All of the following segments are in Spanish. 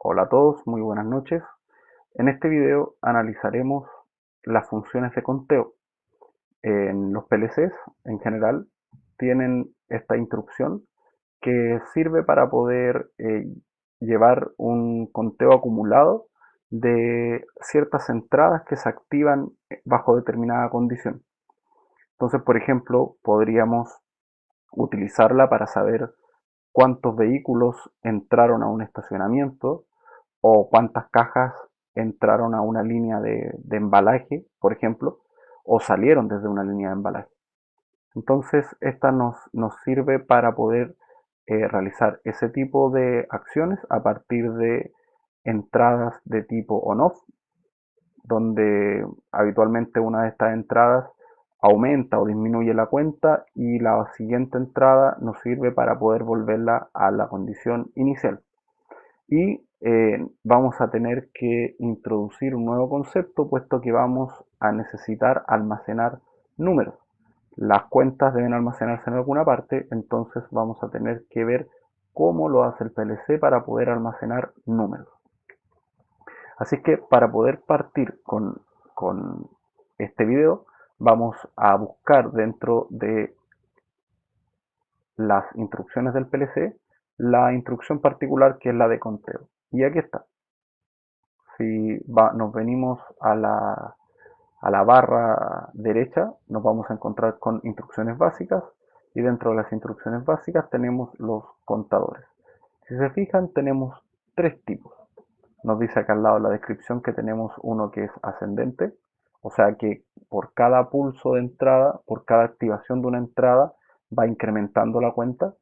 Hola a todos, muy buenas noches. En este video analizaremos las funciones de conteo. En los PLCs en general tienen esta instrucción que sirve para poder llevar un conteo acumulado de ciertas entradas que se activan bajo determinada condición. Entonces, por ejemplo, podríamos utilizarla para saber cuántos vehículos entraron a un estacionamiento o cuántas cajas entraron a una línea de embalaje, por ejemplo, o salieron desde una línea de embalaje. Entonces, esta nos sirve para poder realizar ese tipo de acciones a partir de entradas de tipo on-off, donde habitualmente una de estas entradas aumenta o disminuye la cuenta y la siguiente entrada nos sirve para poder volverla a la condición inicial. Y vamos a tener que introducir un nuevo concepto, puesto que vamos a necesitar almacenar números. Las cuentas deben almacenarse en alguna parte, entonces vamos a tener que ver cómo lo hace el PLC para poder almacenar números. Así que para poder partir con este video, vamos a buscar dentro de las instrucciones del PLC la instrucción particular que es la de conteo. Y aquí está. Si nos venimos a la barra derecha, nos vamos a encontrar con instrucciones básicas y dentro de las instrucciones básicas tenemos los contadores. Si se fijan, tenemos tres tipos. Nos dice acá al lado la descripción que tenemos uno que es ascendente, o sea que por cada pulso de entrada, por cada activación de una entrada, va incrementando la cuenta.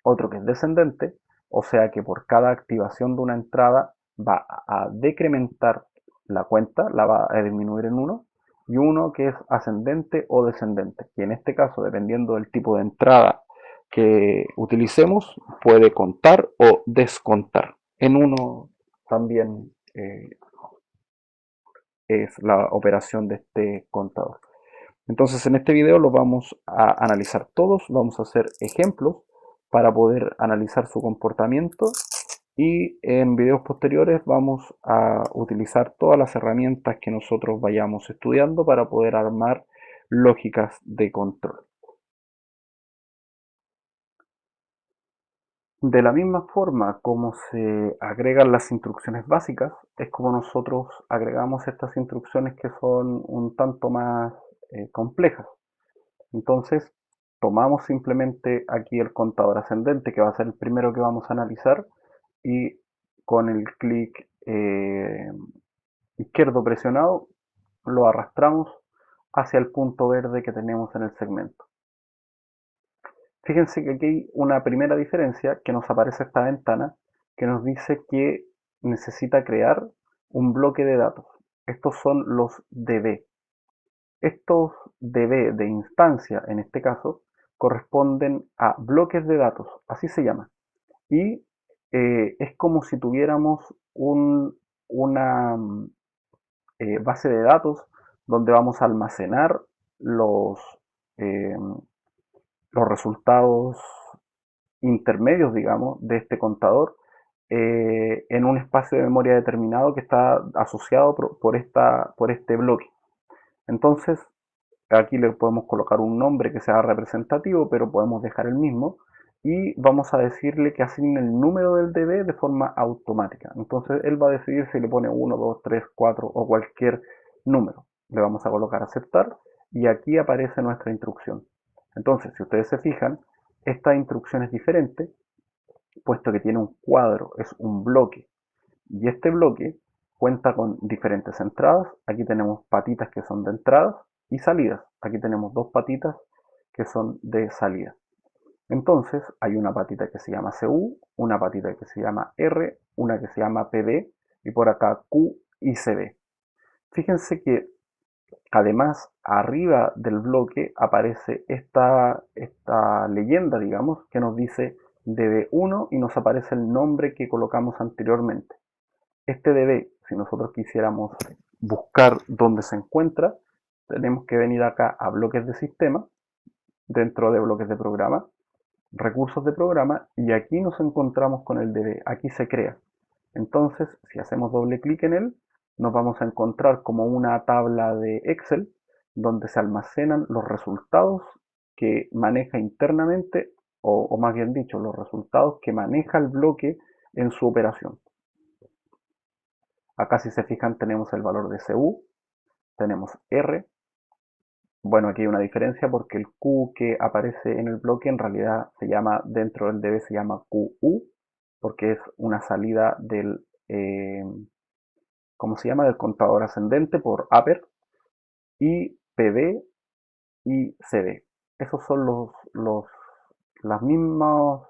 Otro que es descendente, o sea que por cada activación de una entrada va a decrementar la cuenta, la va a disminuir en uno. Y uno que es ascendente o descendente, que en este caso, dependiendo del tipo de entrada que utilicemos, puede contar o descontar. En uno también es la operación de este contador. Entonces en este video los vamos a analizar todos, vamos a hacer ejemplos para poder analizar su comportamiento y en videos posteriores vamos a utilizar todas las herramientas que nosotros vayamos estudiando para poder armar lógicas de control. De la misma forma como se agregan las instrucciones básicas, es como nosotros agregamos estas instrucciones que son un tanto más complejas. Entonces, tomamos simplemente aquí el contador ascendente, que va a ser el primero que vamos a analizar, y con el clic izquierdo presionado lo arrastramos hacia el punto verde que tenemos en el segmento. Fíjense que aquí hay una primera diferencia que nos aparece esta ventana que nos dice que necesita crear un bloque de datos. Estos son los DB. Estos DB de instancia, en este caso, corresponden a bloques de datos, así se llama. Y es como si tuviéramos una base de datos donde vamos a almacenar los, eh, los resultados intermedios, digamos, de este contador en un espacio de memoria determinado que está asociado por este bloque. Entonces, aquí le podemos colocar un nombre que sea representativo, pero podemos dejar el mismo. Y vamos a decirle que asigne el número del DB de forma automática. Entonces él va a decidir si le pone 1, 2, 3, 4 o cualquier número. Le vamos a colocar aceptar y aquí aparece nuestra instrucción. Entonces, si ustedes se fijan, esta instrucción es diferente, puesto que tiene un cuadro, es un bloque. Y este bloque cuenta con diferentes entradas. Aquí tenemos patitas que son de entradas y salidas. Aquí tenemos dos patitas que son de salida. Entonces hay una patita que se llama CU, una patita que se llama R, una que se llama PD y por acá Q y CB. Fíjense que además arriba del bloque aparece esta leyenda, digamos, que nos dice DB1 y nos aparece el nombre que colocamos anteriormente. Este DB, si nosotros quisiéramos buscar dónde se encuentra, tenemos que venir acá a bloques de sistema, dentro de bloques de programa, recursos de programa, y aquí nos encontramos con el DB. Aquí se crea. Entonces, si hacemos doble clic en él, nos vamos a encontrar como una tabla de Excel donde se almacenan los resultados que maneja internamente, o más bien dicho, los resultados que maneja el bloque en su operación. Acá, si se fijan, tenemos el valor de CU, tenemos R. Bueno, aquí hay una diferencia porque el Q que aparece en el bloque en realidad se llama, dentro del DB se llama QU, porque es una salida del, ¿cómo se llama? Del contador ascendente por upper, y PB y CD. Esos son las mismas,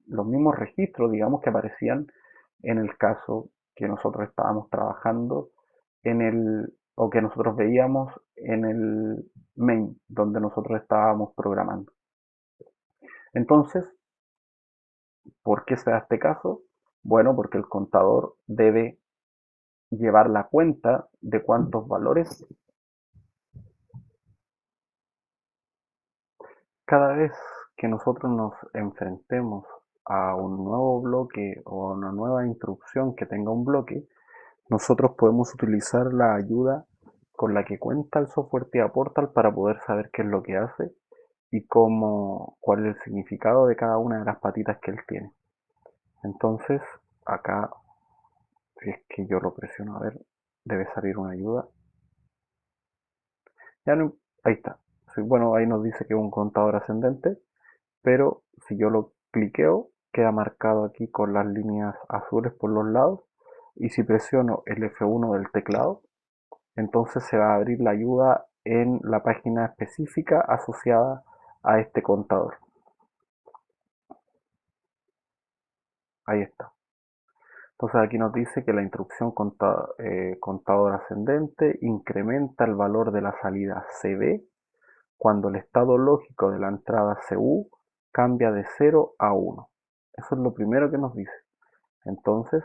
los mismos registros, digamos, que aparecían en el caso que nosotros estábamos trabajando o que nosotros veíamos en el main, donde nosotros estábamos programando. Entonces, ¿por qué se da este caso? Bueno, porque el contador debe llevar la cuenta de cuántos valores cada vez que nosotros nos enfrentemos a un nuevo bloque o a una nueva instrucción que tenga un bloque. Nosotros podemos utilizar la ayuda con la que cuenta el software TIA Portal para poder saber qué es lo que hace y cuál es el significado de cada una de las patitas que él tiene. Entonces, acá, si es que yo lo presiono, a ver, debe salir una ayuda. Ya no, ahí está. Sí, bueno, ahí nos dice que es un contador ascendente, pero si yo lo cliqueo, queda marcado aquí con las líneas azules por los lados, y si presiono el F1 del teclado, entonces se va a abrir la ayuda en la página específica asociada a este contador. Ahí está. Entonces aquí nos dice que la instrucción contador ascendente incrementa el valor de la salida CB cuando el estado lógico de la entrada CU cambia de 0 a 1. Eso es lo primero que nos dice. Entonces,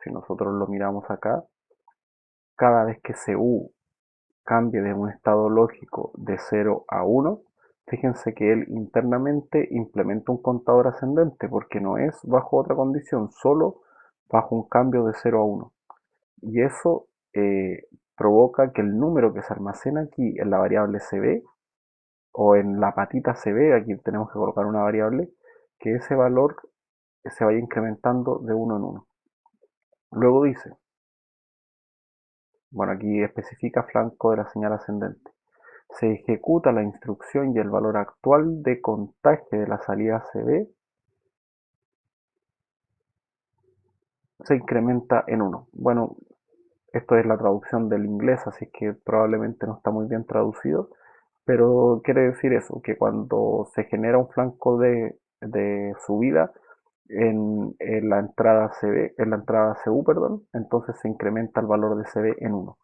si nosotros lo miramos acá, cada vez que CU cambie de un estado lógico de 0 a 1, fíjense que él internamente implementa un contador ascendente porque no es bajo otra condición, solo bajo un cambio de 0 a 1. Y eso provoca que el número que se almacena aquí en la variable CB o en la patita CB, aquí tenemos que colocar una variable, que ese valor se vaya incrementando de uno en uno. Luego dice, bueno, aquí especifica flanco de la señal ascendente. Se ejecuta la instrucción y el valor actual de contaje de la salida CB se incrementa en 1. Bueno, esto es la traducción del inglés, así que probablemente no está muy bien traducido, pero quiere decir eso, que cuando se genera un flanco de subida en la entrada CB, en la entrada CU, perdón, entonces se incrementa el valor de CB en 1.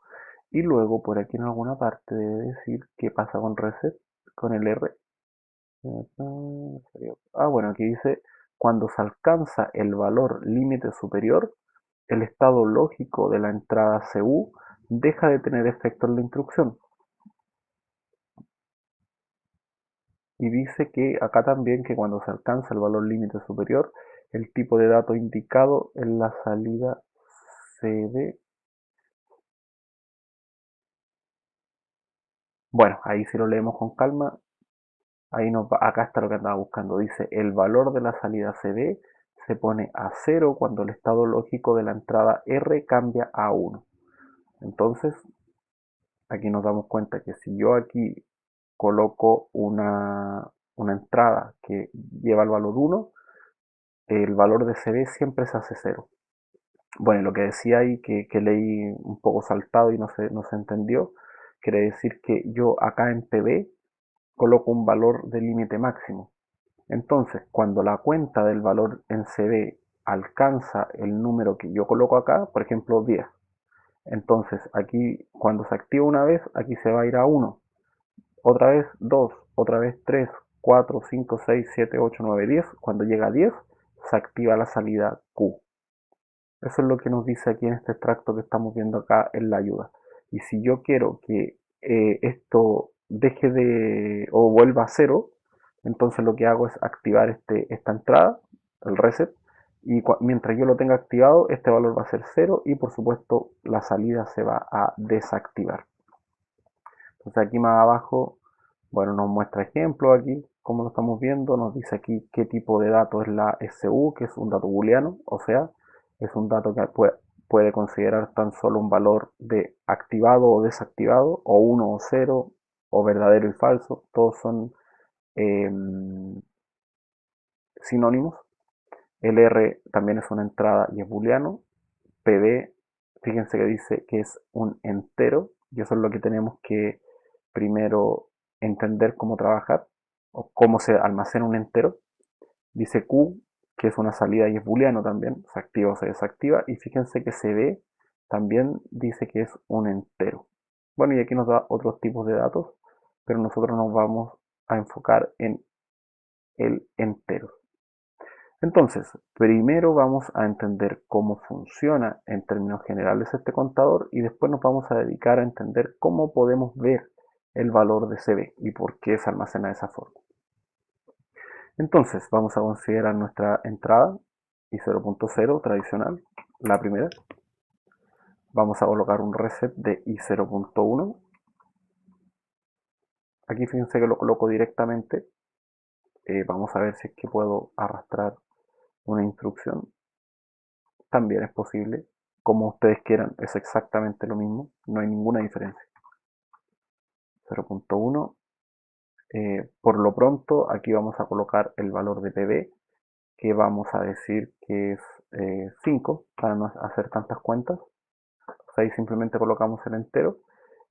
Y luego por aquí en alguna parte debe decir qué pasa con reset, con el R. Bueno, aquí dice, cuando se alcanza el valor límite superior, el estado lógico de la entrada CU deja de tener efecto en la instrucción. Y dice que acá también que cuando se alcanza el valor límite superior, el tipo de dato indicado en la salida CD. Bueno, ahí si lo leemos con calma, acá está lo que andaba buscando. Dice, el valor de la salida CD se pone a 0 cuando el estado lógico de la entrada R cambia a 1. Entonces, aquí nos damos cuenta que si yo aquí coloco una entrada que lleva el valor 1, el valor de CD siempre se hace 0. Bueno, y lo que decía ahí, que leí un poco saltado y no se entendió, quiere decir que yo acá en PB coloco un valor de límite máximo. Entonces, cuando la cuenta del valor en CD alcanza el número que yo coloco acá, por ejemplo 10, entonces aquí cuando se activa una vez, aquí se va a ir a 1, otra vez 2, otra vez 3, 4, 5, 6, 7, 8, 9, 10. Cuando llega a 10, se activa la salida Q. Eso es lo que nos dice aquí en este extracto que estamos viendo acá en la ayuda. Y si yo quiero que esto deje de o vuelva a 0, entonces lo que hago es activar esta entrada, el reset, y mientras yo lo tenga activado, este valor va a ser 0 y por supuesto la salida se va a desactivar. Entonces aquí más abajo, bueno, nos muestra ejemplo aquí, como lo estamos viendo, nos dice aquí qué tipo de dato es la SU, que es un dato booleano, o sea, es un dato que puede considerar tan solo un valor de activado o desactivado, o 1 o 0, o verdadero y falso, todos son eh, sinónimos. El R también es una entrada y es booleano. PB, fíjense que dice que es un entero, y eso es lo que tenemos que primero entender cómo trabajar, o cómo se almacena un entero. Dice Q, que es una salida y es booleano también, se activa o se desactiva, y fíjense que CB también dice que es un entero. Bueno, y aquí nos da otros tipos de datos, pero nosotros nos vamos a enfocar en el entero. Entonces, primero vamos a entender cómo funciona en términos generales este contador y después nos vamos a dedicar a entender cómo podemos ver el valor de CB y por qué se almacena de esa forma. Entonces, vamos a considerar nuestra entrada y 0.0 tradicional, la primera. Vamos a colocar un reset de i0.1. Aquí fíjense que lo coloco directamente. Vamos a ver si es que puedo arrastrar una instrucción. También es posible, como ustedes quieran, es exactamente lo mismo, no hay ninguna diferencia. 0.1. Por lo pronto, aquí vamos a colocar el valor de PB, que vamos a decir que es 5, para no hacer tantas cuentas. Ahí simplemente colocamos el entero.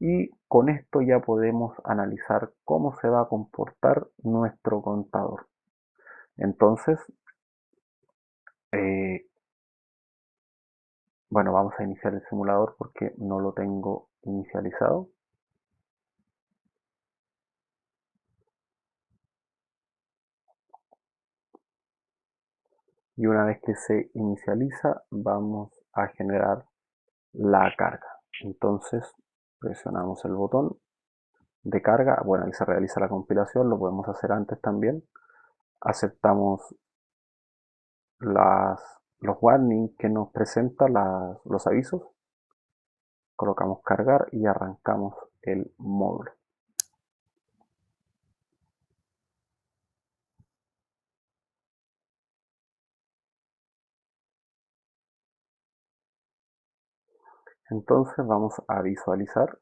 Y con esto ya podemos analizar cómo se va a comportar nuestro contador. Entonces, eh, bueno, vamos a iniciar el simulador porque no lo tengo inicializado. Y una vez que se inicializa, vamos a generar la carga. Entonces, presionamos el botón de carga. Bueno, ahí se realiza la compilación, lo podemos hacer antes también. Aceptamos los warnings que nos presentan los avisos. Colocamos cargar y arrancamos el módulo. Entonces vamos a visualizar.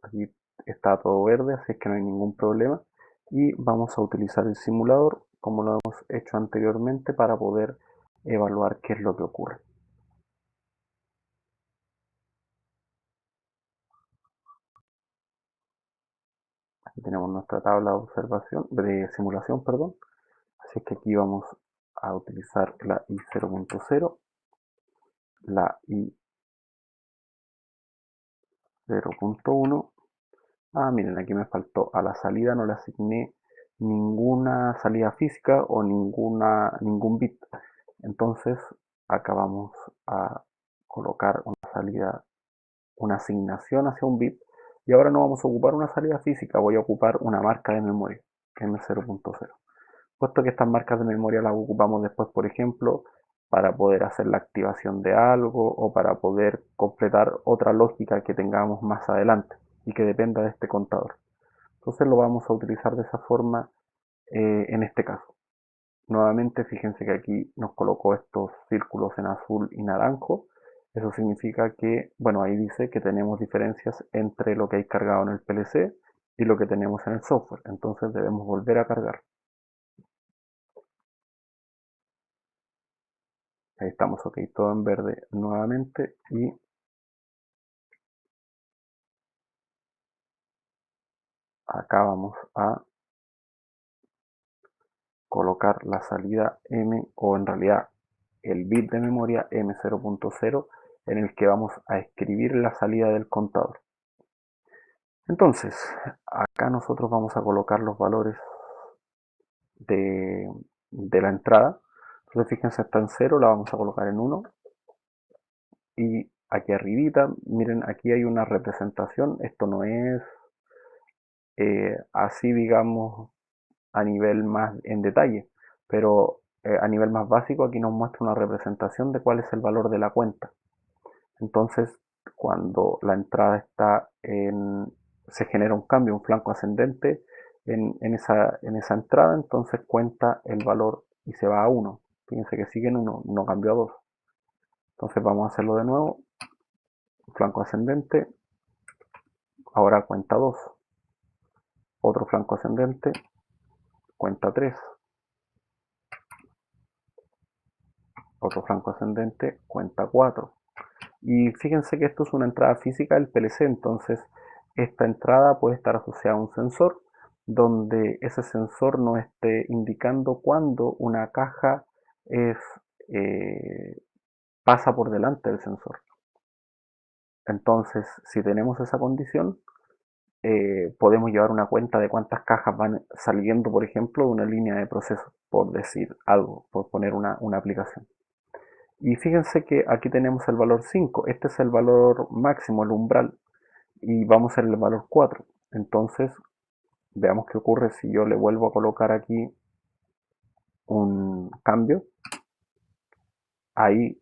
Aquí está todo verde, así que no hay ningún problema. Y vamos a utilizar el simulador como lo hemos hecho anteriormente para poder evaluar qué es lo que ocurre. Aquí tenemos nuestra tabla de observación, de simulación, perdón. Así que aquí vamos a utilizar la i0.0, la i0.1. Miren, aquí me faltó. A la salida no le asigné ninguna salida física o ningún bit. Entonces, acá vamos a colocar una salida, una asignación hacia un bit. Y ahora no vamos a ocupar una salida física, voy a ocupar una marca de memoria, M0.0. Puesto que estas marcas de memoria las ocupamos después, por ejemplo, para poder hacer la activación de algo o para poder completar otra lógica que tengamos más adelante y que dependa de este contador. Entonces lo vamos a utilizar de esa forma en este caso. Nuevamente, fíjense que aquí nos colocó estos círculos en azul y naranjo. Eso significa que, bueno, ahí dice que tenemos diferencias entre lo que hay cargado en el PLC y lo que tenemos en el software. Entonces debemos volver a cargar. Ahí estamos, ok, todo en verde nuevamente y acá vamos a colocar la salida M o en realidad el bit de memoria M0.0 en el que vamos a escribir la salida del contador. Entonces, acá nosotros vamos a colocar los valores de la entrada. Entonces, fíjense, está en 0, la vamos a colocar en 1. Y aquí arribita, miren, aquí hay una representación. Esto no es así, digamos, a nivel más en detalle, pero a nivel más básico aquí nos muestra una representación de cuál es el valor de la cuenta. Entonces, cuando la entrada está se genera un cambio, un flanco ascendente en esa entrada, entonces cuenta el valor y se va a 1. Fíjense que sigue en 1, no cambió a 2. Entonces vamos a hacerlo de nuevo. Flanco ascendente, ahora cuenta 2. Otro flanco ascendente, cuenta 3. Otro flanco ascendente, cuenta 4. Y fíjense que esto es una entrada física del PLC, entonces esta entrada puede estar asociada a un sensor, donde ese sensor nos esté indicando cuando una caja es, pasa por delante del sensor. Entonces, si tenemos esa condición, podemos llevar una cuenta de cuántas cajas van saliendo, por ejemplo, de una línea de proceso, por decir algo, por poner una aplicación. Y fíjense que aquí tenemos el valor 5, este es el valor máximo, el umbral, y vamos a ver el valor 4. Entonces, veamos qué ocurre si yo le vuelvo a colocar aquí un cambio. Ahí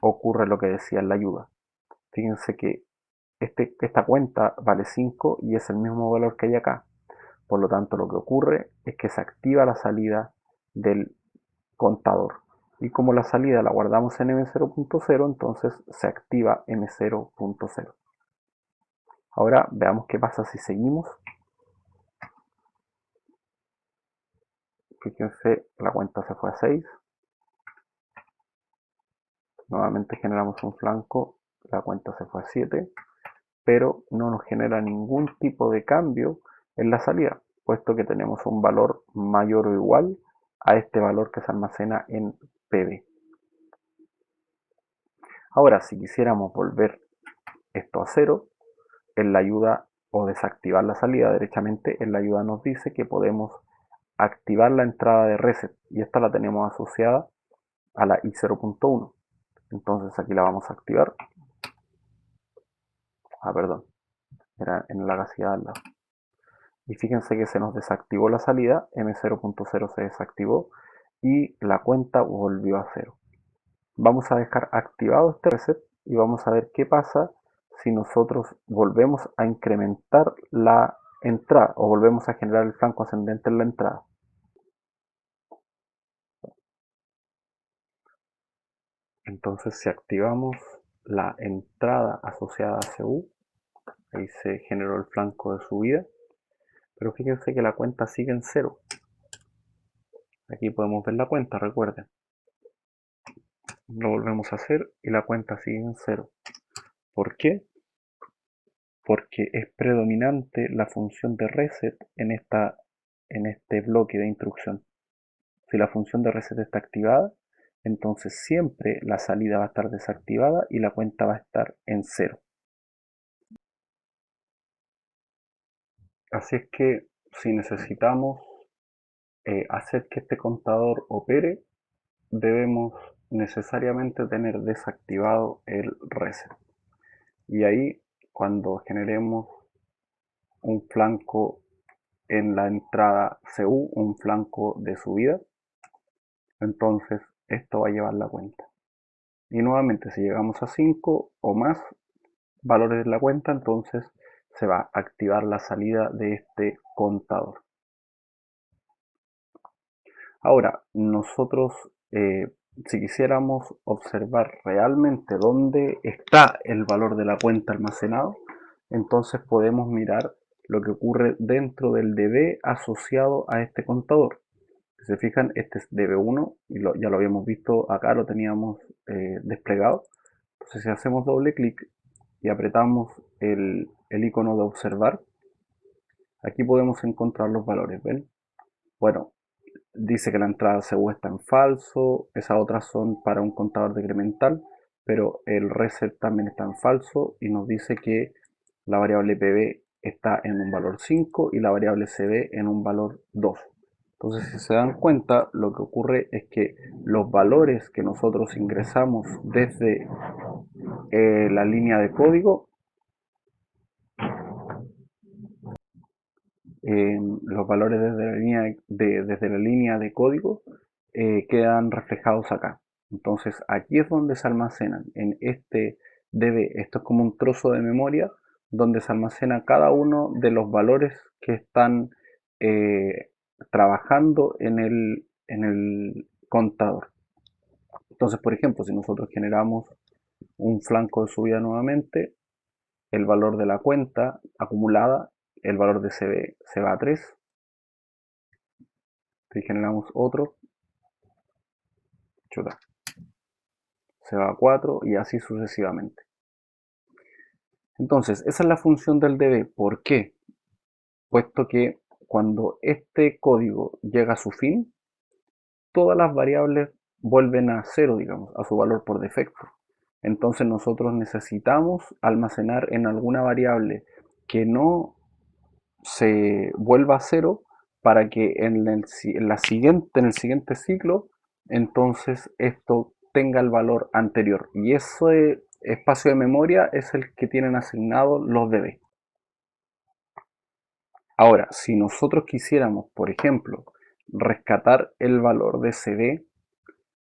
ocurre lo que decía en la ayuda. Fíjense que esta cuenta vale 5 y es el mismo valor que hay acá. Por lo tanto, lo que ocurre es que se activa la salida del contador. Y como la salida la guardamos en M0.0, entonces se activa M0.0. Ahora veamos qué pasa si seguimos. Fíjense, la cuenta se fue a 6. Nuevamente generamos un flanco, la cuenta se fue a 7, pero no nos genera ningún tipo de cambio en la salida, puesto que tenemos un valor mayor o igual a este valor que se almacena en PB. Ahora, si quisiéramos volver esto a 0, en la ayuda o desactivar la salida, derechamente en la ayuda nos dice que podemos activar la entrada de reset y esta la tenemos asociada a la i0.1. Entonces aquí la vamos a activar. Perdón, era en la casilla de al lado. Y fíjense que se nos desactivó la salida, M0.0 se desactivó y la cuenta volvió a 0. Vamos a dejar activado este reset y vamos a ver qué pasa si nosotros volvemos a incrementar la entrada o volvemos a generar el flanco ascendente en la entrada. Entonces si activamos la entrada asociada a CU, ahí se generó el flanco de subida, pero fíjense que la cuenta sigue en 0. Aquí podemos ver la cuenta, recuerden. Lo volvemos a hacer y la cuenta sigue en 0. ¿Por qué? Porque es predominante la función de reset en este bloque de instrucción. Si la función de reset está activada, entonces siempre la salida va a estar desactivada y la cuenta va a estar en 0. Así es que si necesitamos hacer que este contador opere, debemos necesariamente tener desactivado el reset. Y ahí, cuando generemos un flanco en la entrada CU, un flanco de subida, entonces esto va a llevar la cuenta. Y nuevamente, si llegamos a 5 o más valores de la cuenta, entonces se va a activar la salida de este contador. Ahora, nosotros, si quisiéramos observar realmente dónde está el valor de la cuenta almacenado, entonces podemos mirar lo que ocurre dentro del DB asociado a este contador. Si se fijan, este es DB1 y ya lo habíamos visto acá, lo teníamos desplegado. Entonces si hacemos doble clic y apretamos el icono de observar, aquí podemos encontrar los valores, ¿ven? Bueno, dice que la entrada CU está en falso, esas otras son para un contador decremental, pero el reset también está en falso y nos dice que la variable PB está en un valor 5 y la variable CB en un valor 2. Entonces, si se dan cuenta, lo que ocurre es que los valores que nosotros ingresamos desde la línea de código los valores desde la línea de código quedan reflejados acá. Entonces aquí es donde se almacenan, en este DB. Esto es como un trozo de memoria donde se almacena cada uno de los valores que están trabajando en el contador. Entonces, por ejemplo, si nosotros generamos un flanco de subida nuevamente, el valor de la cuenta acumulada, el valor de CB se va a 3. Si generamos otro, chuta, se va a 4 y así sucesivamente. Entonces, esa es la función del DB. ¿Por qué? Puesto que cuando este código llega a su fin, todas las variables vuelven a cero, digamos, a su valor por defecto. Entonces nosotros necesitamos almacenar en alguna variable que no se vuelva a cero para que en el siguiente ciclo, entonces esto tenga el valor anterior. Y ese espacio de memoria es el que tienen asignado los DB. Ahora, si nosotros quisiéramos, por ejemplo, rescatar el valor de CD,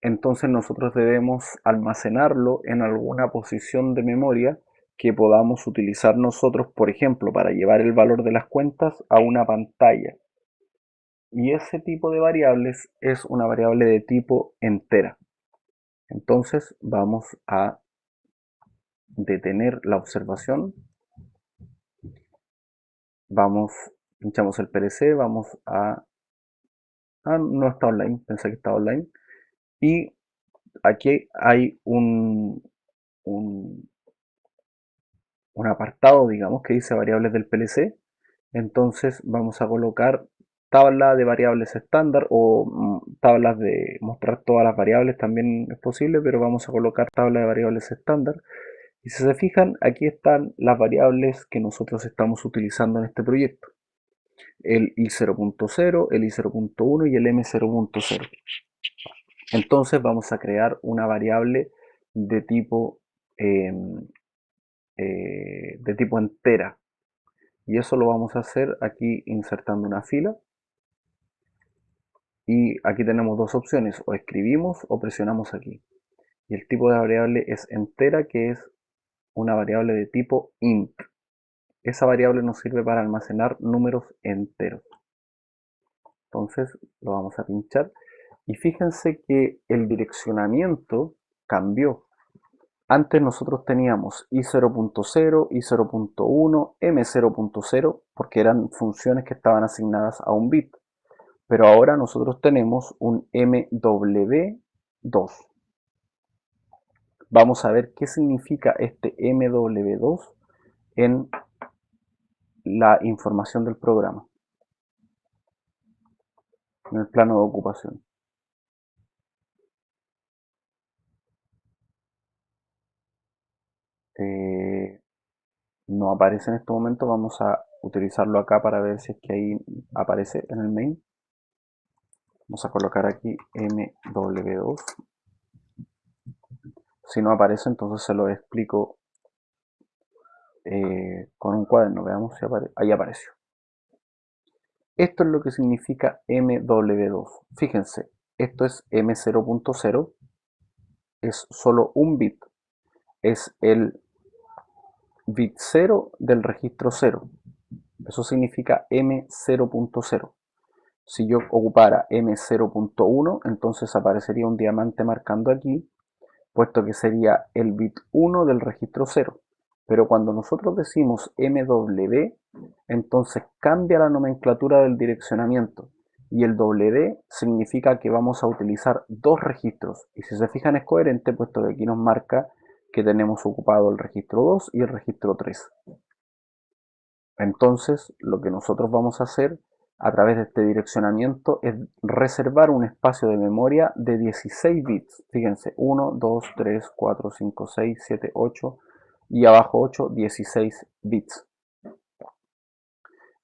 entonces nosotros debemos almacenarlo en alguna posición de memoria que podamos utilizar nosotros, por ejemplo, para llevar el valor de las cuentas a una pantalla. Y ese tipo de variables es una variable de tipo entera. Entonces vamos a detener la observación. Pinchamos el PLC, vamos a... Ah, no está online, pensé que estaba online. Y aquí hay un apartado, digamos, que dice variables del PLC. Entonces vamos a colocar tabla de variables estándar o tablas de mostrar todas las variables también es posible, pero vamos a colocar tabla de variables estándar. Y si se fijan, aquí están las variables que nosotros estamos utilizando en este proyecto. El i0.0, el i0.1 y el m0.0. Entonces vamos a crear una variable de tipo, de tipo entera. Y eso lo vamos a hacer aquí insertando una fila. Y aquí tenemos dos opciones, o escribimos o presionamos aquí. Y el tipo de variable es entera, que es una variable de tipo int. Esa variable nos sirve para almacenar números enteros. Entonces lo vamos a pinchar. Y fíjense que el direccionamiento cambió. Antes nosotros teníamos i0.0, i0.1, m0.0, porque eran funciones que estaban asignadas a un bit. Pero ahora nosotros tenemos un MW2. Vamos a ver qué significa este MW2 en la información del programa, en el plano de ocupación. No aparece en este momento, vamos a utilizarlo acá para ver si es que ahí aparece en el main. Vamos a colocar aquí MW2. Si no aparece, entonces se lo explico con un cuaderno. Veamos si ahí apareció. Esto es lo que significa MW2. Fíjense, esto es M0.0, es solo un bit. Es el bit 0 del registro 0. Eso significa M0.0. Si yo ocupara M0.1, entonces aparecería un diamante marcando aquí, puesto que sería el bit 1 del registro 0. Pero cuando nosotros decimos MW, entonces cambia la nomenclatura del direccionamiento. Y el W significa que vamos a utilizar dos registros. Y si se fijan es coherente, puesto que aquí nos marca que tenemos ocupado el registro 2 y el registro 3. Entonces, lo que nosotros vamos a hacer a través de este direccionamiento es reservar un espacio de memoria de 16 bits. Fíjense, 1, 2, 3, 4, 5, 6, 7, 8 y abajo 8, 16 bits.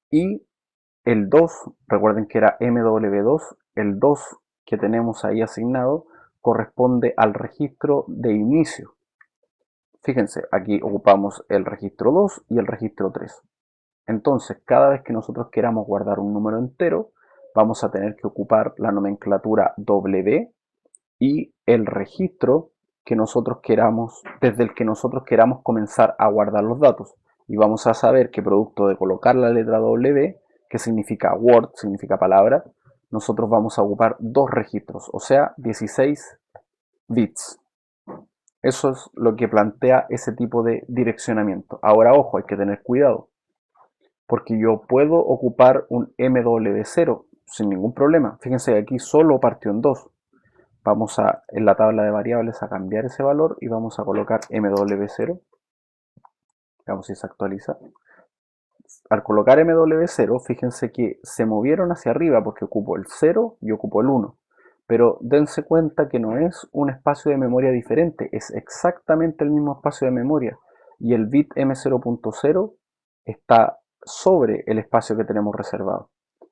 Y el 2, recuerden que era MW2, el 2 que tenemos ahí asignado corresponde al registro de inicio. Fíjense, aquí ocupamos el registro 2 y el registro 3. Entonces, cada vez que nosotros queramos guardar un número entero, vamos a tener que ocupar la nomenclatura W y el registro que nosotros queramos, desde el que nosotros queramos comenzar a guardar los datos. Y vamos a saber que producto de colocar la letra W, que significa word, significa palabra, nosotros vamos a ocupar dos registros, o sea, 16 bits. Eso es lo que plantea ese tipo de direccionamiento. Ahora, ojo, hay que tener cuidado, porque yo puedo ocupar un MW0 sin ningún problema. Fíjense que aquí solo partió en 2. Vamos a, en la tabla de variables, a cambiar ese valor y vamos a colocar MW0. Veamos si se actualiza. Al colocar MW0, fíjense que se movieron hacia arriba porque ocupo el 0 y ocupo el 1. Pero dense cuenta que no es un espacio de memoria diferente, es exactamente el mismo espacio de memoria. Y el bit M0.0 está sobre el espacio que tenemos reservado.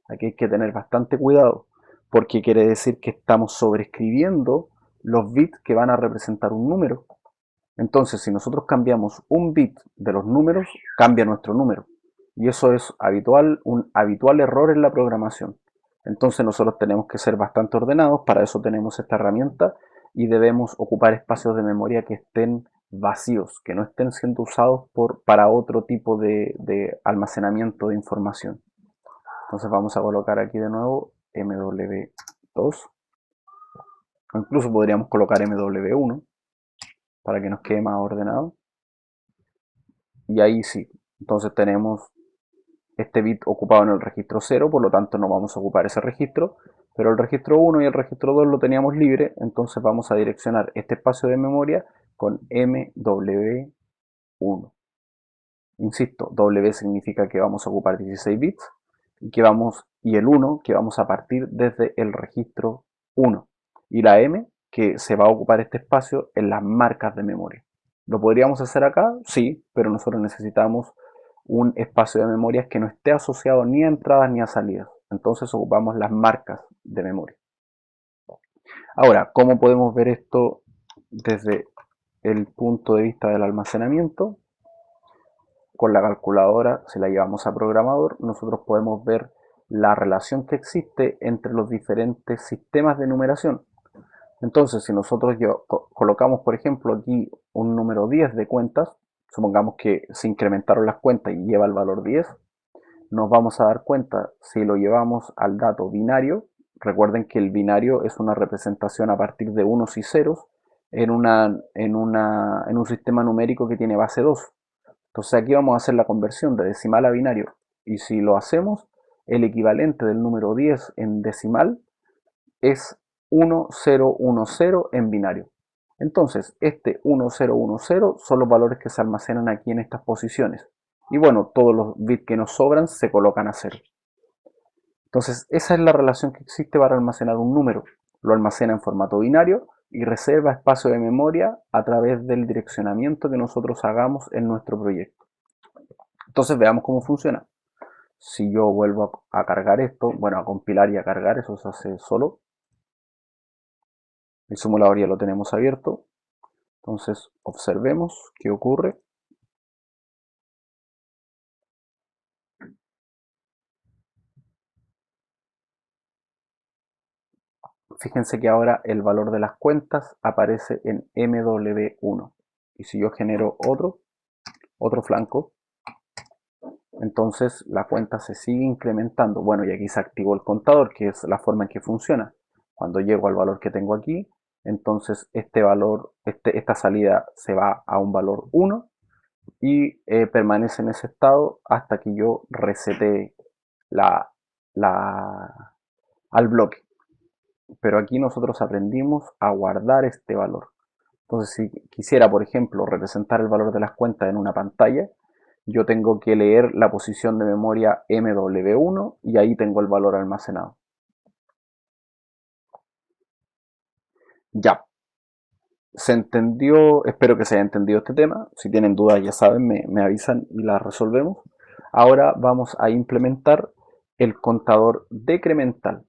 Aquí hay que tener bastante cuidado, porque quiere decir que estamos sobreescribiendo los bits que van a representar un número. Entonces, si nosotros cambiamos un bit de los números, cambia nuestro número. Y eso es habitual, un habitual error en la programación. Entonces nosotros tenemos que ser bastante ordenados, para eso tenemos esta herramienta y debemos ocupar espacios de memoria que estén vacíos, que no estén siendo usados para otro tipo de almacenamiento de información. Entonces vamos a colocar aquí de nuevo MW2, o incluso podríamos colocar MW1 para que nos quede más ordenado. Y ahí sí, entonces tenemos este bit ocupado en el registro 0, por lo tanto no vamos a ocupar ese registro, pero el registro 1 y el registro 2 lo teníamos libre, entonces vamos a direccionar este espacio de memoria con MW1. Insisto, W significa que vamos a ocupar 16 bits y el 1 que vamos a partir desde el registro 1. Y la M que se va a ocupar este espacio en las marcas de memoria. ¿Lo podríamos hacer acá? Sí, pero nosotros necesitamos un espacio de memoria que no esté asociado ni a entradas ni a salidas. Entonces ocupamos las marcas de memoria. Ahora, ¿cómo podemos ver esto desde el punto de vista del almacenamiento? Con la calculadora, si la llevamos a programador, nosotros podemos ver la relación que existe entre los diferentes sistemas de numeración. Entonces, si nosotros colocamos, por ejemplo, aquí un número 10 de cuentas, supongamos que se incrementaron las cuentas y lleva el valor 10, nos vamos a dar cuenta si lo llevamos al dato binario. Recuerden que el binario es una representación a partir de unos y ceros en un sistema numérico que tiene base 2. Entonces aquí vamos a hacer la conversión de decimal a binario. Y si lo hacemos, el equivalente del número 10 en decimal es 1010 en binario. Entonces, este 1010 son los valores que se almacenan aquí en estas posiciones. Y bueno, todos los bits que nos sobran se colocan a 0. Entonces, esa es la relación que existe para almacenar un número. Lo almacena en formato binario y reserva espacio de memoria a través del direccionamiento que nosotros hagamos en nuestro proyecto. Entonces, veamos cómo funciona. Si yo vuelvo a cargar esto, bueno, a compilar y a cargar, eso se hace solo. El simulador ya lo tenemos abierto. Entonces, observemos qué ocurre. Fíjense que ahora el valor de las cuentas aparece en MW1. Y si yo genero otro flanco, entonces la cuenta se sigue incrementando. Bueno, y aquí se activó el contador, que es la forma en que funciona. Cuando llego al valor que tengo aquí, entonces esta salida se va a un valor 1 y permanece en ese estado hasta que yo resete la, al bloque. Pero aquí nosotros aprendimos a guardar este valor. Entonces, si quisiera, por ejemplo, representar el valor de las cuentas en una pantalla, yo tengo que leer la posición de memoria MW1 y ahí tengo el valor almacenado. Ya, se entendió, espero que se haya entendido este tema. Si tienen dudas, ya saben, me avisan y las resolvemos. Ahora vamos a implementar el contador decremental,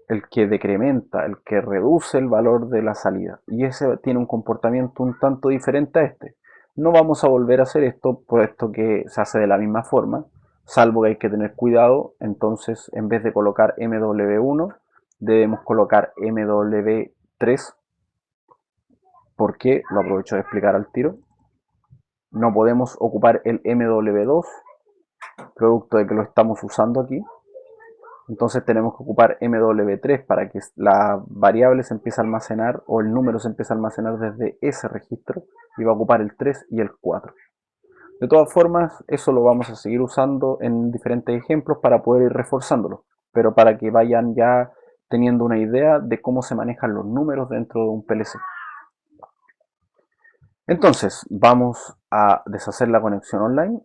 el que decrementa, el que reduce el valor de la salida. Y ese tiene un comportamiento un tanto diferente a este. No vamos a volver a hacer esto, puesto que se hace de la misma forma, salvo que hay que tener cuidado. Entonces, en vez de colocar MW1, debemos colocar MW3. ¿Por qué? Lo aprovecho de explicar al tiro. No podemos ocupar el MW2, producto de que lo estamos usando aquí. Entonces tenemos que ocupar MW3 para que la variable se empiece a almacenar, o el número se empiece a almacenar desde ese registro, y va a ocupar el 3 y el 4. De todas formas, eso lo vamos a seguir usando en diferentes ejemplos para poder ir reforzándolo, pero para que vayan ya teniendo una idea de cómo se manejan los números dentro de un PLC. Entonces, vamos a deshacer la conexión online,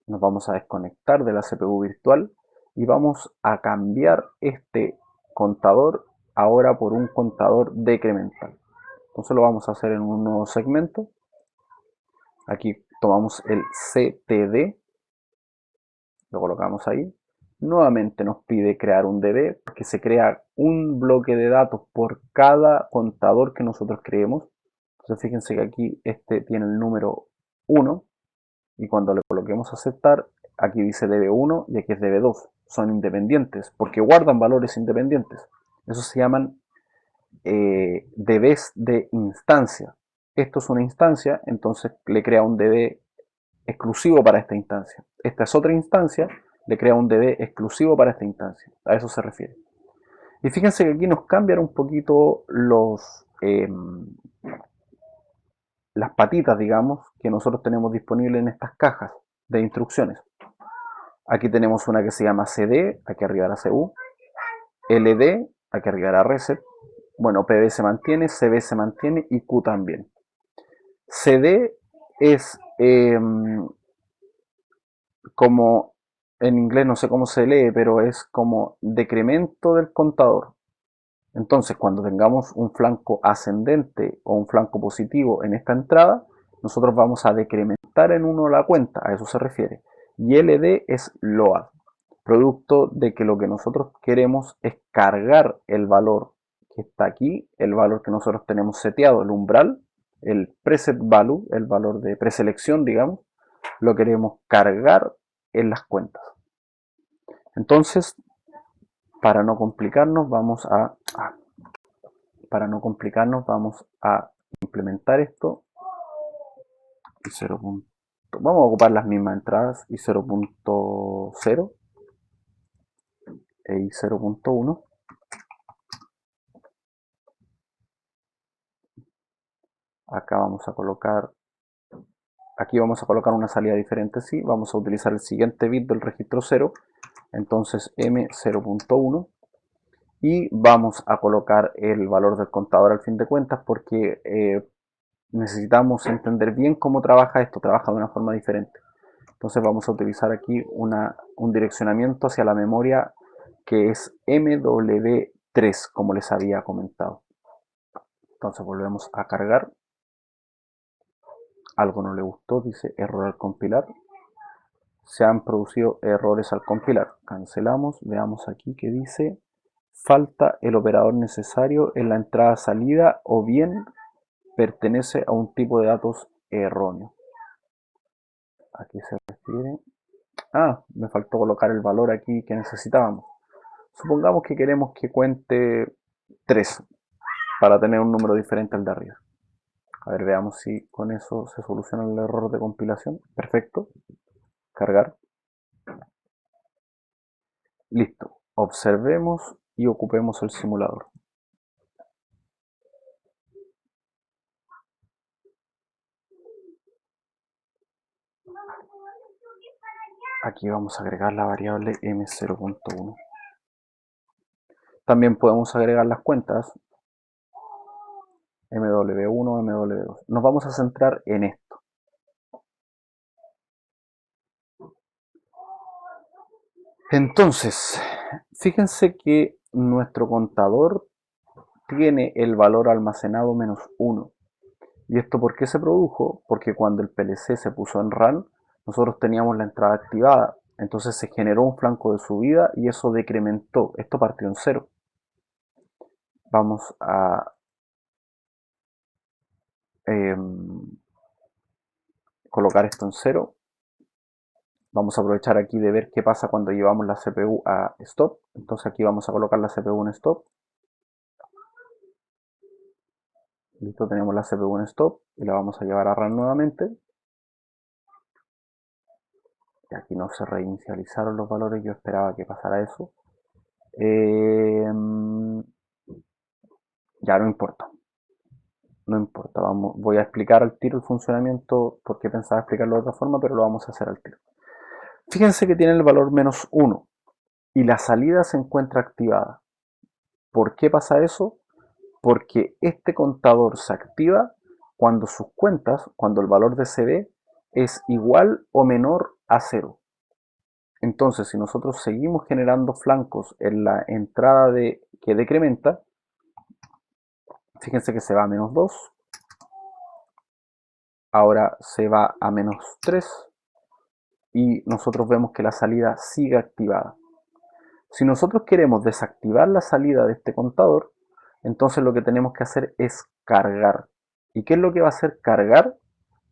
nos vamos a desconectar de la CPU virtual y vamos a cambiar este contador ahora por un contador decremental. Entonces lo vamos a hacer en un nuevo segmento. Aquí tomamos el CTD, lo colocamos ahí. Nuevamente nos pide crear un DB, porque se crea un bloque de datos por cada contador que nosotros creemos. Entonces fíjense que aquí este tiene el número 1, y cuando le coloquemos aceptar, aquí dice DB1 y aquí es DB2. Son independientes porque guardan valores independientes. Eso se llaman DBs de instancia. Esto es una instancia, entonces le crea un DB exclusivo para esta instancia. Esta es otra instancia, le crea un DB exclusivo para esta instancia. A eso se refiere. Y fíjense que aquí nos cambian un poquito las patitas, digamos, que nosotros tenemos disponibles en estas cajas de instrucciones. Aquí tenemos una que se llama CD, aquí arriba la CU, LD, aquí arriba la reset. Bueno, PB se mantiene, CB se mantiene y Q también. CD es como, en inglés no sé cómo se lee, pero es como decremento del contador. Entonces, cuando tengamos un flanco ascendente o un flanco positivo en esta entrada, nosotros vamos a decrementar en uno la cuenta, a eso se refiere. Y LD es load, producto de que lo que nosotros queremos es cargar el valor que está aquí, el valor que nosotros tenemos seteado, el umbral, el preset value, el valor de preselección, digamos, lo queremos cargar en las cuentas. Entonces, para no complicarnos, vamos a implementar esto y 0. Vamos a ocupar las mismas entradas y 0.0 y 0.1. Acá vamos a colocar, aquí vamos a colocar una salida diferente, sí. Vamos a utilizar el siguiente bit del registro 0, entonces M0.1. Y vamos a colocar el valor del contador al fin de cuentas, porque necesitamos entender bien cómo trabaja esto, trabaja de una forma diferente. Entonces vamos a utilizar aquí un direccionamiento hacia la memoria que es MW3, como les había comentado. Entonces volvemos a cargar. Algo no le gustó, dice error al compilar. Se han producido errores al compilar. Cancelamos, veamos aquí que dice falta el operador necesario en la entrada salida o bien pertenece a un tipo de datos erróneo. Aquí se refiere. Me faltó colocar el valor aquí que necesitábamos. Supongamos que queremos que cuente 3 para tener un número diferente al de arriba. A ver, veamos si con eso se soluciona el error de compilación. Perfecto. Cargar. Listo. Observemos y ocupemos el simulador. Aquí vamos a agregar la variable m0.1. También podemos agregar las cuentas mw1, mw2. Nos vamos a centrar en esto. Entonces, fíjense que nuestro contador tiene el valor almacenado -1. ¿Y esto por qué se produjo? Porque cuando el PLC se puso en run, nosotros teníamos la entrada activada. Entonces se generó un flanco de subida y eso decrementó. Esto partió en 0. Vamos a colocar esto en 0. Vamos a aprovechar aquí de ver qué pasa cuando llevamos la CPU a stop. Entonces aquí vamos a colocar la CPU en stop. Listo, tenemos la CPU en stop y la vamos a llevar a run nuevamente. Y aquí no se reinicializaron los valores, yo esperaba que pasara eso. Ya no importa. No importa, voy a explicar al tiro el funcionamiento porque pensaba explicarlo de otra forma, pero lo vamos a hacer al tiro. Fíjense que tiene el valor -1 y la salida se encuentra activada. ¿Por qué pasa eso? Porque este contador se activa cuando sus cuentas, cuando el valor de CB es igual o menor a 0. Entonces, si nosotros seguimos generando flancos en la entrada que decrementa, fíjense que se va a -2, ahora se va a -3 y nosotros vemos que la salida sigue activada. Si nosotros queremos desactivar la salida de este contador, entonces lo que tenemos que hacer es cargar. ¿Y qué es lo que va a hacer cargar?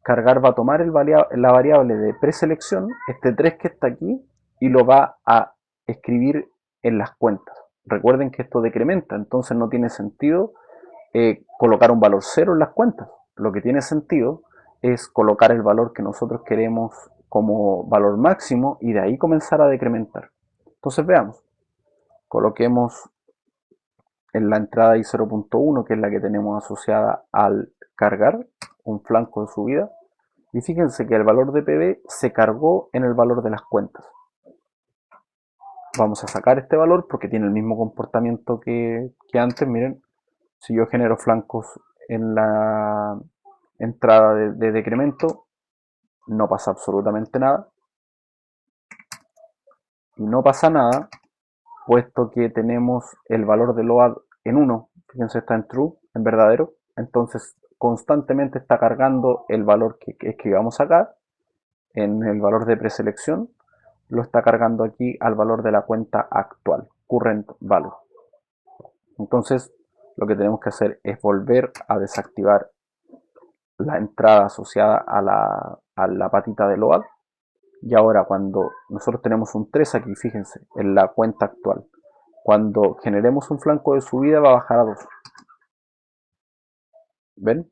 Cargar va a tomar la variable de preselección, este 3 que está aquí, y lo va a escribir en las cuentas. Recuerden que esto decrementa, entonces no tiene sentido colocar un valor 0 en las cuentas. Lo que tiene sentido es colocar el valor que nosotros queremos como valor máximo y de ahí comenzar a decrementar. Entonces veamos, coloquemos en la entrada i0.1, que es la que tenemos asociada al cargar, un flanco de subida, y fíjense que el valor de PB se cargó en el valor de las cuentas. Vamos a sacar este valor porque tiene el mismo comportamiento que antes. Miren, si yo genero flancos en la entrada de decremento, no pasa absolutamente nada. Y no pasa nada, puesto que tenemos el valor de load en 1. Fíjense, está en true, en verdadero. Entonces, constantemente está cargando el valor que escribamos acá, en el valor de preselección, lo está cargando aquí al valor de la cuenta actual, current value. Entonces, lo que tenemos que hacer es volver a desactivar la entrada asociada a la patita de load. Y ahora cuando nosotros tenemos un 3 aquí, fíjense, en la cuenta actual, cuando generemos un flanco de subida va a bajar a 2. ¿Ven?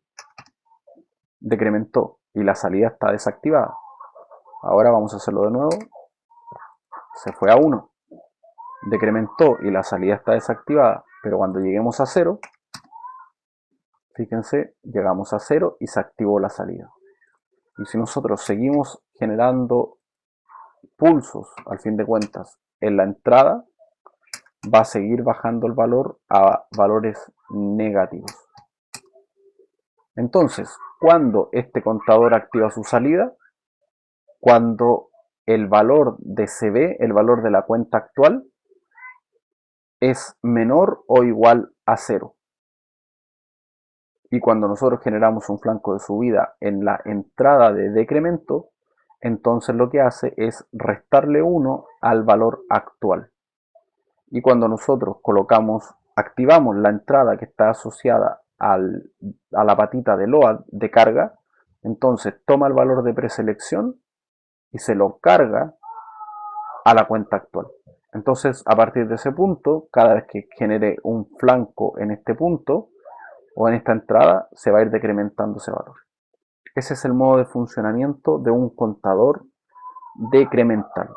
Decrementó y la salida está desactivada. Ahora vamos a hacerlo de nuevo. Se fue a 1. Decrementó y la salida está desactivada. Pero cuando lleguemos a 0, fíjense, llegamos a 0 y se activó la salida. Y si nosotros seguimos generando pulsos, al fin de cuentas, en la entrada, va a seguir bajando el valor a valores negativos. Entonces, cuando este contador activa su salida, cuando el valor de CB, el valor de la cuenta actual, es menor o igual a 0. Y cuando nosotros generamos un flanco de subida en la entrada de decremento, entonces lo que hace es restarle 1 al valor actual. Y cuando nosotros activamos la entrada que está asociada a la patita de load de carga, entonces toma el valor de preselección y se lo carga a la cuenta actual. Entonces, a partir de ese punto, cada vez que genere un flanco en este punto o en esta entrada, se va a ir decrementando ese valor. Ese es el modo de funcionamiento de un contador decremental.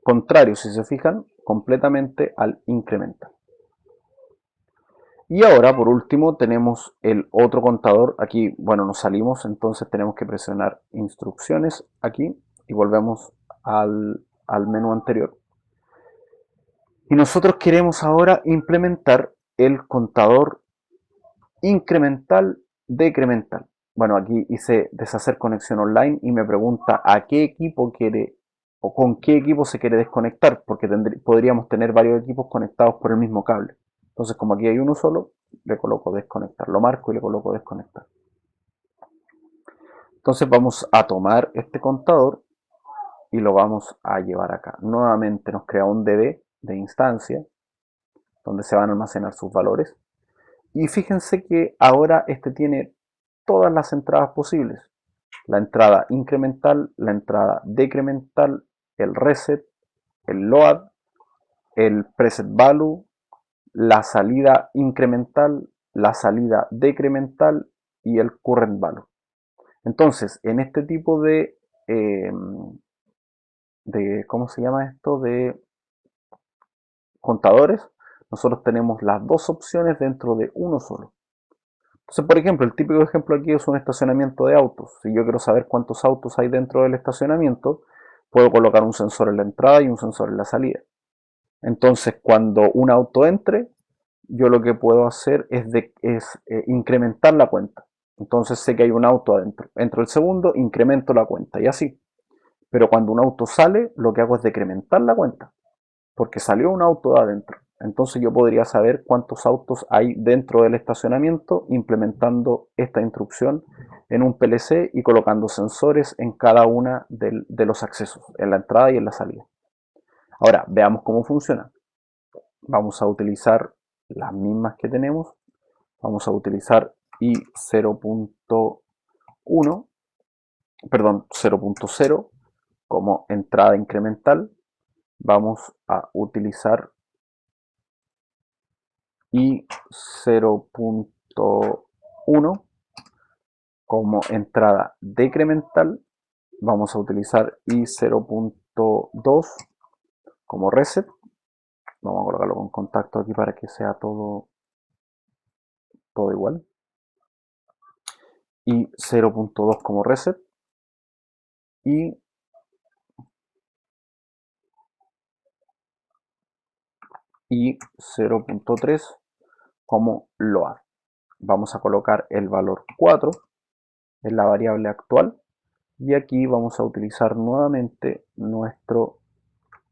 Contrario, si se fijan, completamente al incremental. Y ahora, por último, tenemos el otro contador. Aquí, bueno, nos salimos, entonces tenemos que presionar instrucciones aquí y volvemos al menú anterior. Y nosotros queremos ahora implementar el contador incremental decremental. Bueno, aquí hice deshacer conexión online y me pregunta a qué equipo quiere o con qué equipo se quiere desconectar, porque podríamos tener varios equipos conectados por el mismo cable. Entonces, como aquí hay uno solo, le coloco desconectar, lo marco y le coloco desconectar. Entonces vamos a tomar este contador y lo vamos a llevar acá. Nuevamente nos crea un DB de instancia donde se van a almacenar sus valores. Y fíjense que ahora este tiene todas las entradas posibles. la entrada incremental, la entrada decremental, el reset, el load, el preset value, la salida incremental, la salida decremental y el current value. Entonces, en este tipo ¿cómo se llama esto? De contadores, nosotros tenemos las dos opciones dentro de uno solo. Entonces, por ejemplo, el típico ejemplo aquí es un estacionamiento de autos. Si yo quiero saber cuántos autos hay dentro del estacionamiento, puedo colocar un sensor en la entrada y un sensor en la salida. Entonces, cuando un auto entre, yo lo que puedo hacer es incrementar la cuenta. Entonces sé que hay un auto adentro. Entro el segundo, incremento la cuenta y así. Pero cuando un auto sale, lo que hago es decrementar la cuenta, porque salió un auto de adentro. Entonces yo podría saber cuántos autos hay dentro del estacionamiento implementando esta instrucción en un PLC y colocando sensores en cada una de los accesos, en la entrada y en la salida. Ahora, veamos cómo funciona. Vamos a utilizar las mismas que tenemos. Vamos a utilizar i0.1, perdón, 0.0 como entrada incremental. Vamos a utilizar i0.1 como entrada decremental. Vamos a utilizar i0.2 como reset. Vamos a colocarlo con contacto aquí para que sea todo igual. Y 0.2 como reset y 0.3 como load. Vamos a colocar el valor 4 en la variable actual y aquí vamos a utilizar nuevamente nuestro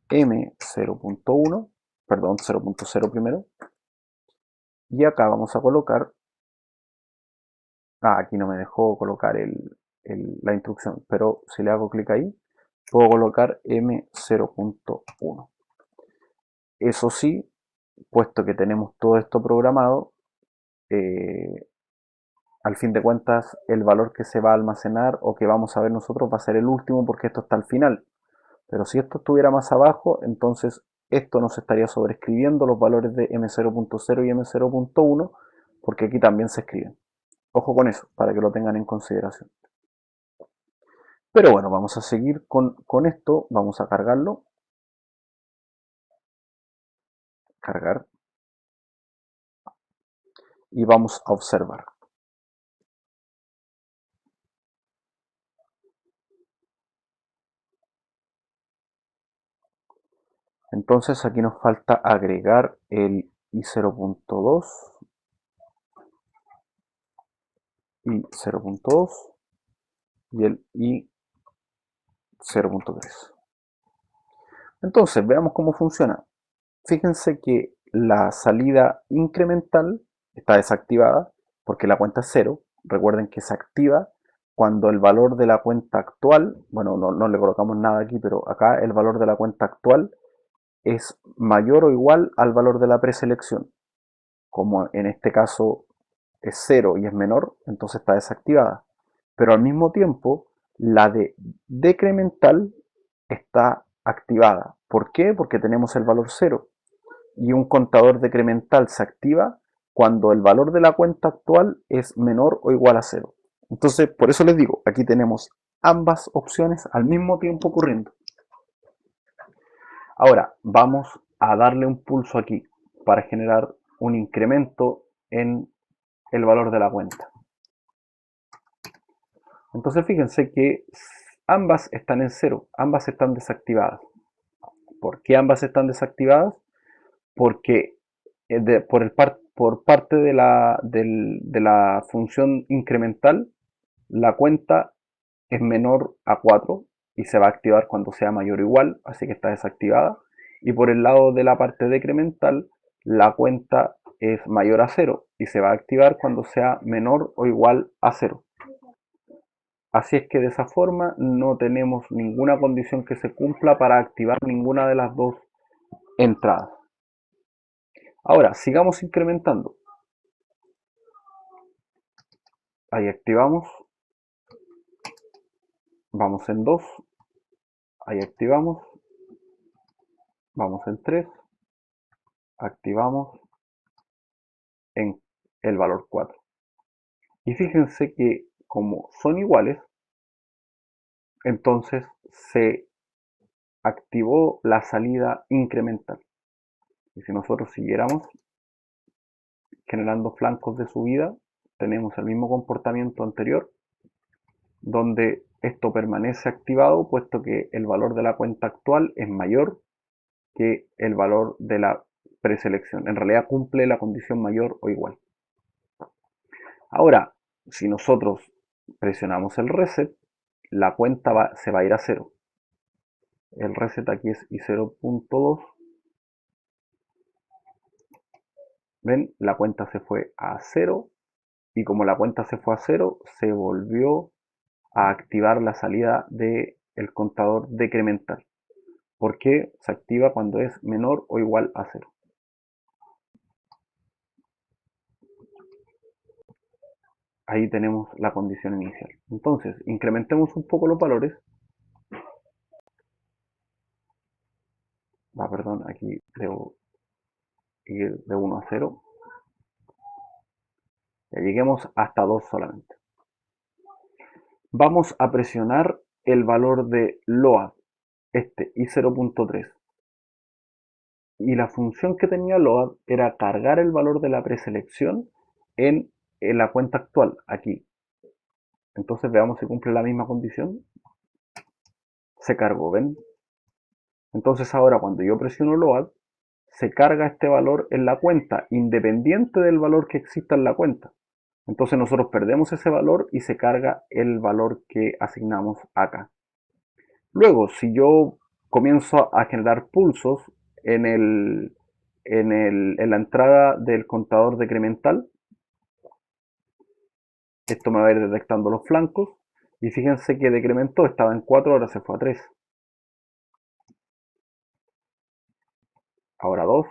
m0.1, perdón, 0.0 primero, y acá vamos a colocar, aquí no me dejó colocar la instrucción, pero si le hago clic ahí, puedo colocar m0.1. Eso sí, puesto que tenemos todo esto programado, al fin de cuentas el valor que se va a almacenar o que vamos a ver nosotros va a ser el último porque esto está al final. Pero si esto estuviera más abajo, entonces esto nos estaría sobreescribiendo los valores de m0.0 y m0.1 porque aquí también se escriben. Ojo con eso, para que lo tengan en consideración. Pero bueno, vamos a seguir con esto, vamos a cargarlo. Cargar. Y vamos a observar. Entonces aquí nos falta agregar el i0.2 y 0.2 y el i0.3. Entonces veamos cómo funciona. Fíjense que la salida incremental está desactivada porque la cuenta es 0. Recuerden que se activa cuando el valor de la cuenta actual, bueno, no le colocamos nada aquí, pero acá el valor de la cuenta actual es mayor o igual al valor de la preselección. Como en este caso es 0 y es menor, entonces está desactivada. Pero al mismo tiempo, la de decremental está activada. ¿Por qué? Porque tenemos el valor 0 y un contador decremental se activa cuando el valor de la cuenta actual es menor o igual a 0. Entonces, por eso les digo, aquí tenemos ambas opciones al mismo tiempo ocurriendo. Ahora, vamos a darle un pulso aquí para generar un incremento en el valor de la cuenta. Entonces fíjense que ambas están en 0, ambas están desactivadas. ¿Por qué ambas están desactivadas? Porque por parte de la función incremental, la cuenta es menor a 4 y se va a activar cuando sea mayor o igual, así que está desactivada. Y por el lado de la parte decremental, la cuenta es mayor a 0 y se va a activar cuando sea menor o igual a 0. Así es que de esa forma no tenemos ninguna condición que se cumpla para activar ninguna de las dos entradas. Ahora, sigamos incrementando. Ahí activamos. vamos en 2, ahí activamos, vamos en 3, activamos en el valor 4. Y fíjense que como son iguales, entonces se activó la salida incremental. Y si nosotros siguiéramos generando flancos de subida, tenemos el mismo comportamiento anterior, donde esto permanece activado puesto que el valor de la cuenta actual es mayor que el valor de la preselección. En realidad cumple la condición mayor o igual. Ahora, si nosotros presionamos el reset, la cuenta se va a ir a 0. El reset aquí es i0.2. ¿Ven? La cuenta se fue a 0 y como la cuenta se fue a 0, se volvió a activar la salida del contador decremental. ¿Por qué? Se activa cuando es menor o igual a 0. Ahí tenemos la condición inicial. Entonces, incrementemos un poco los valores. Perdón, aquí debo ir de 1 a 0. Ya lleguemos hasta 2 solamente. Vamos a presionar el valor de LOAD, este i0.3. Y la función que tenía LOAD era cargar el valor de la preselección en la cuenta actual, aquí. Entonces veamos si cumple la misma condición. Se cargó, ¿ven? Entonces ahora cuando yo presiono LOAD, se carga este valor en la cuenta, independiente del valor que exista en la cuenta. Entonces nosotros perdemos ese valor y se carga el valor que asignamos acá. Luego, si yo comienzo a generar pulsos en la entrada del contador decremental, esto me va a ir detectando los flancos. Y fíjense que decrementó, estaba en 4, ahora se fue a 3. Ahora 2.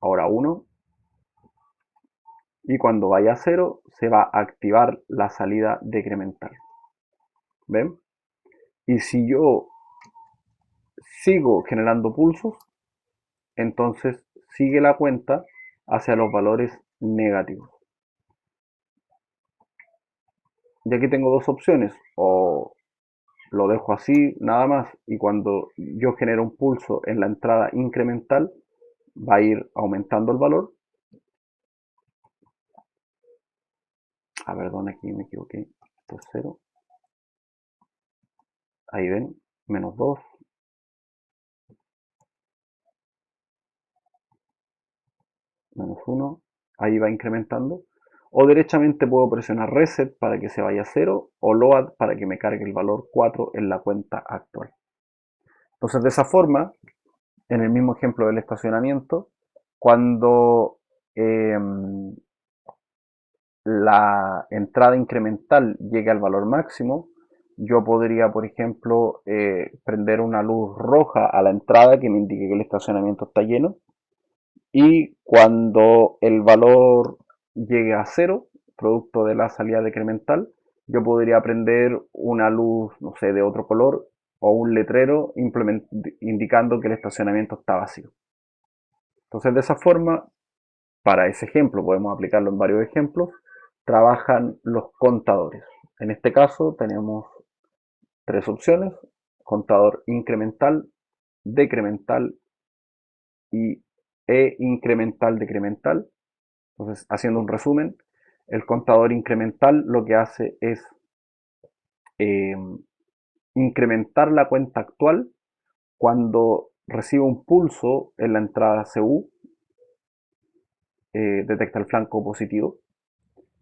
Ahora 1. Y cuando vaya a 0, se va a activar la salida decremental. ¿Ven? Y si yo sigo generando pulsos, entonces sigue la cuenta hacia los valores negativos. Y aquí tengo dos opciones, o lo dejo así nada más y cuando yo genero un pulso en la entrada incremental va a ir aumentando el valor. Perdón, aquí me equivoqué, esto es 0. Ahí ven, menos 2, menos 1, ahí va incrementando. O derechamente puedo presionar Reset para que se vaya a 0 o Load para que me cargue el valor 4 en la cuenta actual. Entonces de esa forma, en el mismo ejemplo del estacionamiento, cuando la entrada incremental llegue al valor máximo, yo podría, por ejemplo, prender una luz roja a la entrada que me indique que el estacionamiento está lleno. Y cuando el valor llegue a 0, producto de la salida decremental, yo podría prender una luz, no sé, de otro color o un letrero indicando que el estacionamiento está vacío. Entonces, de esa forma, para ese ejemplo, podemos aplicarlo en varios ejemplos, trabajan los contadores. En este caso tenemos tres opciones: contador incremental, decremental y incremental decremental. Entonces, haciendo un resumen, el contador incremental lo que hace es eh, incrementar la cuenta actual cuando recibe un pulso en la entrada CU, detecta el flanco positivo,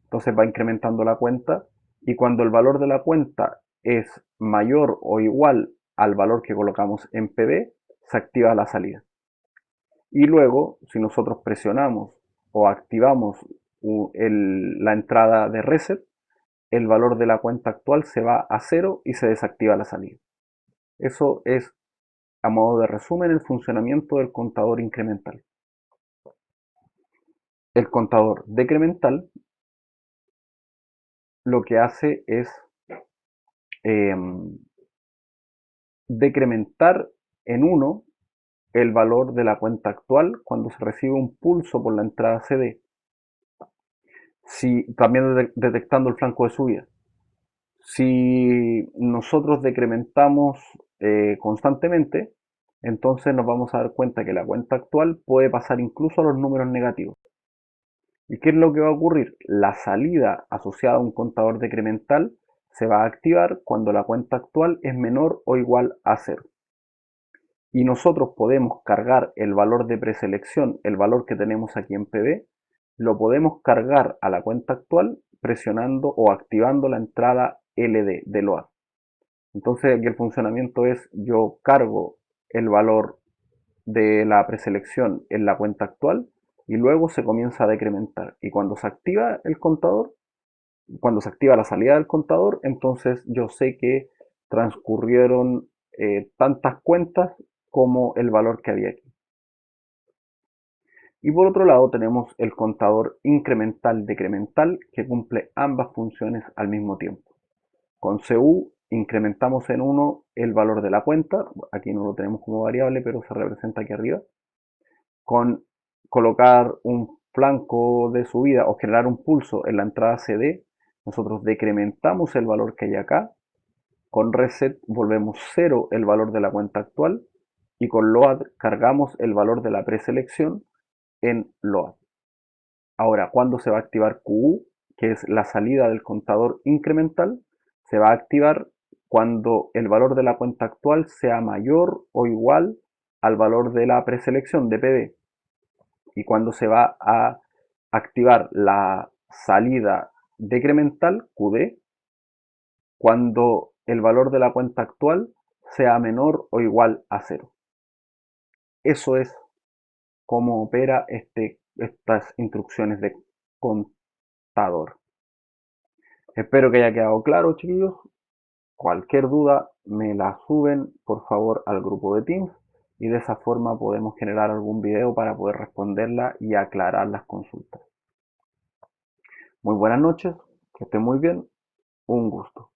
entonces va incrementando la cuenta y cuando el valor de la cuenta es mayor o igual al valor que colocamos en PB, se activa la salida. Y luego, si nosotros presionamos o activamos la entrada de reset, el valor de la cuenta actual se va a 0 y se desactiva la salida. Eso es, a modo de resumen, el funcionamiento del contador incremental. El contador decremental lo que hace es em, decrementar en uno el valor de la cuenta actual cuando se recibe un pulso por la entrada CD, si, también detectando el flanco de subida. Si nosotros decrementamos constantemente, entonces nos vamos a dar cuenta que la cuenta actual puede pasar incluso a los números negativos. ¿Y qué es lo que va a ocurrir? La salida asociada a un contador decremental se va a activar cuando la cuenta actual es menor o igual a cero. Y nosotros podemos cargar el valor de preselección, el valor que tenemos aquí en PB, lo podemos cargar a la cuenta actual presionando o activando la entrada LD de LOAD. Entonces aquí el funcionamiento es: yo cargo el valor de la preselección en la cuenta actual y luego se comienza a decrementar. Y cuando se activa el contador, cuando se activa la salida del contador, entonces yo sé que transcurrieron tantas cuentas como el valor que había aquí. Y por otro lado tenemos el contador incremental-decremental que cumple ambas funciones al mismo tiempo. Con CU incrementamos en 1 el valor de la cuenta, aquí no lo tenemos como variable, pero se representa aquí arriba. Con colocar un flanco de subida o generar un pulso en la entrada CD, nosotros decrementamos el valor que hay acá. Con reset volvemos 0 el valor de la cuenta actual y con load cargamos el valor de la preselección en load. Ahora, ¿cuándo se va a activar QU? Que es la salida del contador incremental. Se va a activar cuando el valor de la cuenta actual sea mayor o igual al valor de la preselección de PD. Y cuando se va a activar la salida decremental, QD, cuando el valor de la cuenta actual sea menor o igual a cero. Eso es cómo opera estas instrucciones de contador. Espero que haya quedado claro, chiquillos. Cualquier duda me la suben por favor al grupo de Teams y de esa forma podemos generar algún video para poder responderla y aclarar las consultas. Muy buenas noches, que estén muy bien, un gusto.